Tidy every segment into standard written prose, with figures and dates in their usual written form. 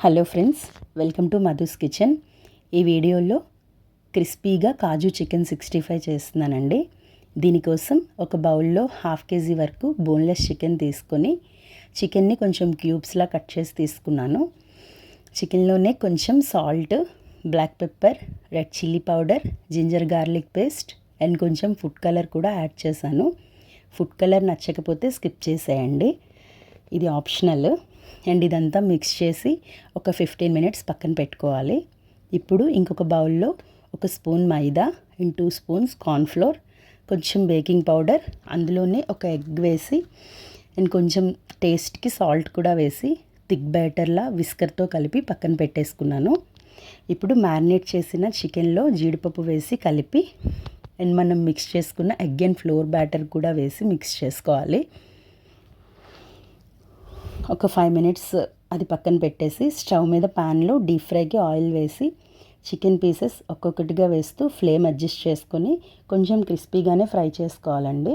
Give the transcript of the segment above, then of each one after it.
Hello friends, welcome to Madhu's kitchen. ఈ వీడియోలో క్రిస్పీగా కాజు చికెన్ 65 చేస్తున్నానండి. దీనికోసం ఒక బౌల్లో 1/2 kg వరకు బోన్లెస్ చికెన్ తీసుకొని చికెన్ని కొంచెం క్యూబ్స్లా కట్ చేసి తీసుకున్నాను. చికెన్లోనే కొంచెం salt, black pepper, red chilli powder, ginger garlic paste and కొంచెం ఫుడ్ కలర్ కూడా యాడ్ చేశాను. ఫుడ్ కలర్ నచ్చకపోతే స్కిప్ చేసేయండి, ఇది ఆప్షనల్. అండ్ ఇదంతా మిక్స్ చేసి ఒక 15 minutes పక్కన పెట్టుకోవాలి. ఇప్పుడు ఇంకొక బౌల్లో 1 spoon maida and 2 spoons cornflour, కొంచెం బేకింగ్ పౌడర్, అందులోనే ఒక ఎగ్ వేసి అండ్ కొంచెం టేస్ట్కి సాల్ట్ కూడా వేసి థిక్ బ్యాటర్లా విస్కర్తో కలిపి పక్కన పెట్టేసుకున్నాను. ఇప్పుడు మ్యారినేట్ చేసిన చికెన్లో జీడిపప్పు వేసి కలిపి అండ్ మనం మిక్స్ చేసుకున్న ఎగ్ అండ్ ఫ్లోర్ బ్యాటర్ కూడా వేసి మిక్స్ చేసుకోవాలి. ఒక 5 minutes అది పక్కన పెట్టేసి స్టవ్ మీద ప్యాన్లో డీప్ ఫ్రైకి ఆయిల్ వేసి చికెన్ పీసెస్ ఒక్కొక్కటిగా వేస్తూ ఫ్లేమ్ అడ్జస్ట్ చేసుకొని కొంచెం క్రిస్పీగానే ఫ్రై చేసుకోవాలండి.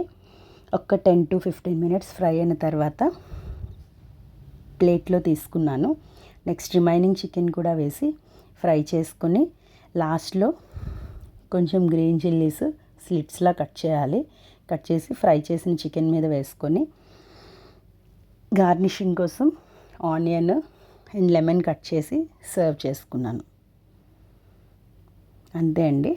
ఒక 10 to 15 minutes ఫ్రై అయిన తర్వాత ప్లేట్లో తీసుకున్నాను. నెక్స్ట్ రిమైనింగ్ చికెన్ కూడా వేసి ఫ్రై చేసుకొని లాస్ట్లో కొంచెం గ్రీన్ చిల్లీస్ స్లిట్స్లా కట్ చేయాలి. కట్ చేసి ఫ్రై చేసిన చికెన్ మీద వేసుకొని గార్నిషింగ్ కోసం ఆనియన్ అండ్ లెమన్ కట్ చేసి సర్వ్ చేసుకున్నాను. అంతే అండి.